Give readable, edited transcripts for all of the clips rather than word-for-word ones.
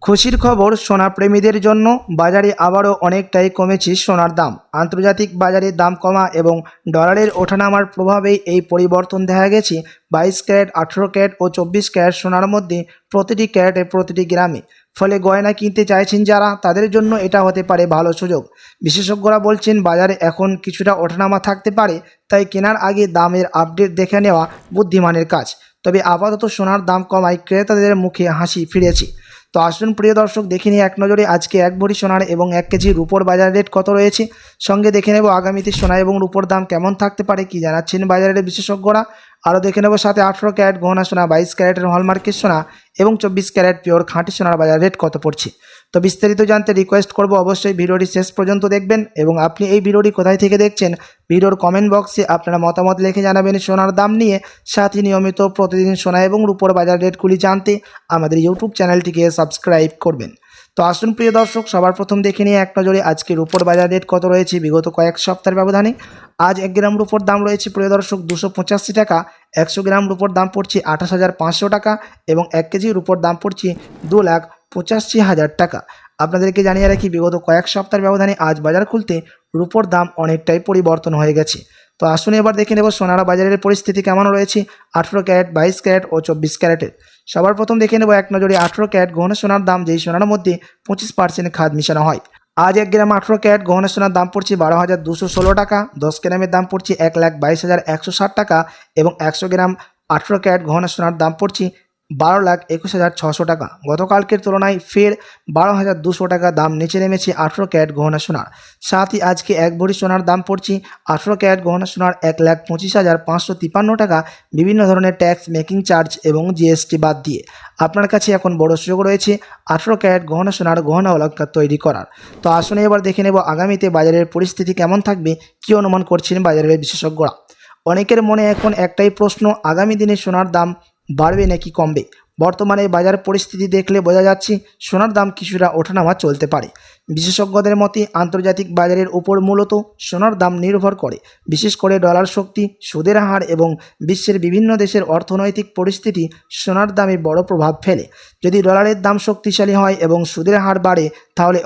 খুশির খবর সোনা প্রেমীদের জন্য বাজারে আবারও অনেকটাই কমেছে সোনার দাম। আন্তর্জাতিক বাজারে দাম কমা এবং ডলারের ওঠানামার প্রভাবেই এই পরিবর্তন দেখা গেছে 22 ক্যারেট, 18 ক্যারেট ও 24 ক্যারেট সোনার মধ্যে প্রতিটি ক্যারেটে প্রতিটি গ্রামে। ফলে গয়না কিনতে চাইছেন যারা, তাদের জন্য এটা হতে পারে ভালো সুযোগ। বিশেষজ্ঞরা বলছেন বাজারে এখন কিছুটা ওঠানামা থাকতে পারে, তাই কেনার আগে দামের আপডেট দেখে নেওয়া বুদ্ধিমানের কাজ। তবে আপাতত সোনার দাম কমায় ক্রেতাদের মুখে হাসি ফিরেছে। তো আসুন প্রিয় দর্শক, দেখে নিই এক নজরে আজকে এক ভরি সোনার এবং 1 কেজি রূপোর বাজার রেট কত রয়েছে। সঙ্গে দেখে নেব আগামীতে সোনা এবং রূপোর দাম কেমন থাকতে পারে, কি জানাচ্ছেন বাজারের বিশেষজ্ঞরা। আরও দেখে নেব সাথে 18 ক্যারেট গহনা সোনা, 22 ক্যারেটের হলমার্কের সোনা এবং 24 ক্যারেট পিওর খাঁটি সোনার বাজার রেট কত পড়ছে। তো বিস্তারিত জানতে রিকোয়েস্ট করব অবশ্যই ভিডিওটি শেষ পর্যন্ত দেখবেন, এবং আপনি এই ভিডিওটি কোথায় থেকে দেখছেন ভিডিওর কমেন্ট বক্সে আপনারা মতামত লিখে জানাবেন সোনার দাম নিয়ে। সাথে নিয়মিত প্রতিদিন সোনা এবং রূপোর বাজার রেটগুলি জানতে আমাদের ইউটিউব চ্যানেলটিকে সাবস্ক্রাইব করবেন। তো আসুন প্রিয় দর্শক, সবার প্রথম দেখে নিয়ে এক নজরে আজকে রূপোর বাজার রেট কত রয়েছে বিগত কয়েক সপ্তাহের ব্যবধানে। আজ 1 গ্রাম রূপোর দাম রয়েছে প্রিয় দর্শক 285 টাকা, 100 গ্রাম রূপোর দাম পড়ছে 28,500 টাকা এবং 1 কেজি রূপোর দাম পড়ছে 2,85,000 টাকা। আপনাদেরকে জানিয়ে রাখি বিগত কয়েক সপ্তাহের ব্যবধানে আজ বাজার খুলতে রূপোর দাম অনেকটাই পরিবর্তন হয়ে গেছে। তো আসুন এবার দেখে নেব সোনার বাজারের পরিস্থিতি কেমন রয়েছে 18 ক্যারেট, 22 ক্যারেট ও 24 ক্যারেটের। সবার প্রথম দেখে নেব এক নজরে 18 ক্যারেট গহনা সোনার দাম, যেই সোনার মধ্যে 25% খাদ মিশানো হয়। আজ 1 গ্রাম 18 ক্যারেট গহনা সোনার দাম পড়ছে 12,216 টাকা, 10 গ্রামের দাম পড়ছে 1,22,160 টাকা এবং 100 গ্রাম 18 ক্যারেট গহনা সোনার দাম পড়ছে 12,21,600 টাকা। গতকালকের তুলনায় ফের 12,200 টাকা দাম নিচে নেমেছে 18 ক্যারেট গহনা সোনার। সাথে আজকে এক ভরি সোনার দাম পড়ছে 18 ক্যারেট গহনা সোনার 1,25,553 টাকা, বিভিন্ন ধরনের ট্যাক্স, মেকিং চার্জ এবং জিএসটি বাদ দিয়ে। আপনার কাছে এখন বড় সুযোগ রয়েছে 18 ক্যারেট গহনা সোনার গহনা অলঙ্কার তৈরি করার। তো আসুন এবার দেখে নেব আগামীতে বাজারের পরিস্থিতি কেমন থাকবে, কী অনুমান করছেন বাজারের বিশেষজ্ঞরা। অনেকের মনে এখন একটাই প্রশ্ন, আগামী দিনে সোনার দাম বাড়বে নাকি কমবে। বর্তমানে বাজার পরিস্থিতি দেখলে বোঝা যাচ্ছে সোনার দাম কিছুটা ওঠানামা চলতে পারে। বিশেষজ্ঞদের মতে আন্তর্জাতিক বাজারের উপর মূলত সোনার দাম নির্ভর করে, বিশেষ করে ডলার শক্তি, সুদের হার এবং বিশ্বের বিভিন্ন দেশের অর্থনৈতিক পরিস্থিতি সোনার দামে বড় প্রভাব ফেলে। যদি ডলারের দাম শক্তিশালী হয় এবং সুদের হার বাড়ে তাহলে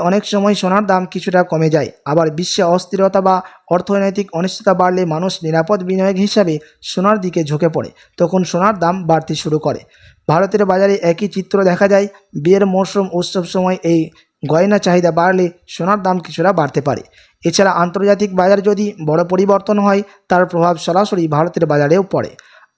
অনেক সময় সোনার দাম কিছুটা কমে যায়। আবার বিশ্বে অস্থিরতা বা অর্থনৈতিক অনিশ্চয়তা বাড়লে মানুষ নিরাপদ বিনিয়োগ হিসাবে সোনার দিকে ঝুঁকে পড়ে, তখন সোনার দাম বাড়তে শুরু করে। ভারতের বাজারে একই চিত্র দেখা যায়। বিয়ের মরশুম, উৎসব সময় এই গয়না চাহিদা বাড়লে সোনার দাম কিছুটা বাড়তে পারে। এছাড়া আন্তর্জাতিক বাজার যদি বড় পরিবর্তন হয় তার প্রভাব সরাসরি ভারতের বাজারেও পড়ে।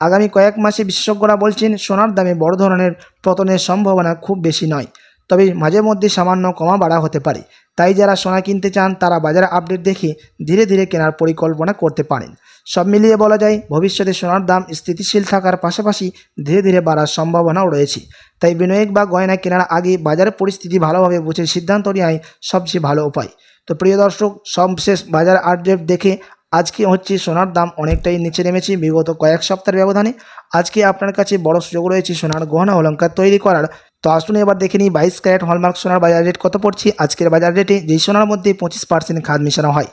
আগামী কয়েক মাসে বিশেষজ্ঞরা বলছেন সোনার দামে বড় ধরনের পতনের সম্ভাবনা খুব বেশি নয়, তবে মাঝে মধ্যে সামান্য কমা বাড়া হতে পারে। তাই যারা সোনা কিনতে চান তারা বাজার আপডেট দেখে ধীরে ধীরে কেনার পরিকল্পনা করতে পারেন। সব মিলিয়ে বলা যায় ভবিষ্যতে সোনার দাম স্থিতিশীল থাকার পাশাপাশি ধীরে ধীরে বাড়ার সম্ভাবনাও রয়েছে। তাই বিনিয়োগ বা গয়না কেনার আগে বাজারের পরিস্থিতি ভালোভাবে বুঝে সিদ্ধান্ত নেওয়াই সবচেয়ে ভালো উপায়। তো প্রিয় দর্শক, সবশেষ বাজার আপডেট দেখে আজকে সোনার দাম অনেকটাই নিচে নেমেছে বিগত কয়েক সপ্তাহের ব্যবধানে। আজকে আপনার কাছে বড় সুযোগ রয়েছে সোনার গহনা অলঙ্কার তৈরি করার। তো আসুন এবার দেখে নিই 22 ক্যারেট হলমার্ক সোনার বাজার রেট কত পড়ছে আজকের বাজার রেটে, যেই সোনার মধ্যে 25% খাদ মেশানো হয়।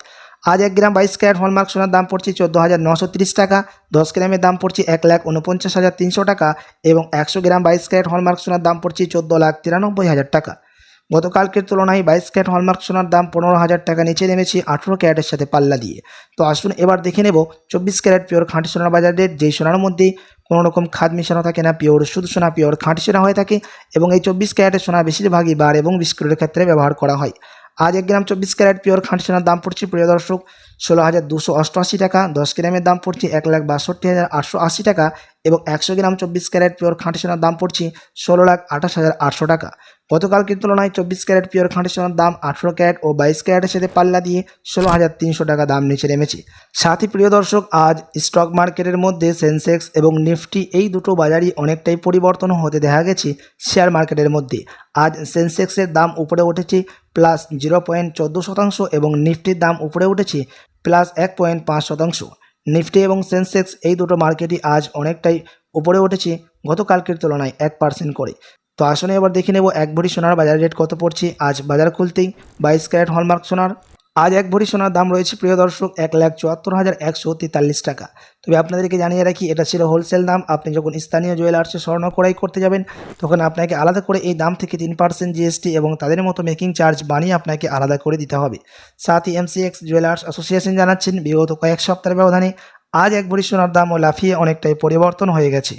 আজ 1 গ্রাম 22 ক্যারেট হলমার্ক সোনার দাম পড়ছে 14,930 টাকা, 10 গ্রামের দাম পড়ছে 1,49,300 টাকা এবং 100 গ্রাম 22 ক্যারেট হলমার্ক সোনার দাম পড়ছে 14,93,000 টাকা। গতকালকের তুলনায় 22 ক্যারেট হলমার্ক সোনার দাম 15,000 টাকা নিচে নেমেছে 18 ক্যারেটের সাথে পাল্লা দিয়ে। তো আসুন এবার দেখে নেব 24 ক্যারেট পিওর খাঁটি সোনার বাজার রেট, যেই সোনার মধ্যে কোনো রকম খাদ মেশানো থাকে না, পিওর শুধু সোনা, পিওর খাঁটি সোনা হয়ে থাকে এবং এই 24 ক্যারেটের সোনা বেশিরভাগই বার এবং বিস্কুটের ক্ষেত্রে ব্যবহার করা হয়। আজ 1 গ্রাম 24 ক্যারেট পিওর খাঁটি সোনার দাম পড়ছে প্রিয় দর্শক 16,288 টাকা, 10 গ্রামের দাম পড়ছে 1,62,880 টাকা এবং 100 গ্রাম 24 ক্যারেট পিওর খাঁটি সোনার দাম পড়ছে 16,28,800 টাকা। গতকালকের তুলনায় 24 ক্যারেট পিওর খাঁটি সোনার দাম 18 ক্যারেট ও 22 ক্যারেটের সাথে পাল্লা দিয়ে 16,300 টাকা দাম নিচে নেমেছে। সাথে প্রিয় দর্শক, আজ স্টক মার্কেটের মধ্যে সেন্সেক্স এবং নিফটি এই দুটো বাজারই অনেকটাই পরিবর্তন হতে দেখা গেছে শেয়ার মার্কেটের মধ্যে। আজ সেন্সেক্সের দাম উপরে উঠেছে +0.14% এবং নিফটির দাম উপরে উঠেছে +1.5%। নিফটি এবং সেন্সেক্স এই দুটো মার্কেটই আজ অনেকটাই উপরে উঠেছে গতকালকের তুলনায় 1% করে। তো আসুন এবার দেখে নেব এক ভরি সোনার বাজার রেট কত পড়ছে আজ বাজার খুলতেই 22 ক্যারেট হলমার্ক সোনার। আজ এক ভরি সোনার দাম রয়েছে প্রিয় দর্শক 1,74,143 টাকা। তবে আপনাদেরকে জানিয়ে রাখি, এটা ছিল হোলসেল দাম। আপনি যখন স্থানীয় জুয়েলার্সে স্বর্ণ ক্রয় করতে যাবেন তখন আপনাকে আলাদা করে এই দাম থেকে 3% জিএসটি এবং তাদের মতো মেকিং চার্জ বানিয়ে আপনাকে আলাদা করে দিতে হবে। সাথী এমসিএক্স জুয়েলার্স অ্যাসোসিয়েশন জানাচ্ছেন, বিগত কয়েক সপ্তাহের ব্যবধানে আজ এক ভরি সোনার দামও লাফিয়ে অনেকটাই পরিবর্তন হয়ে গেছে।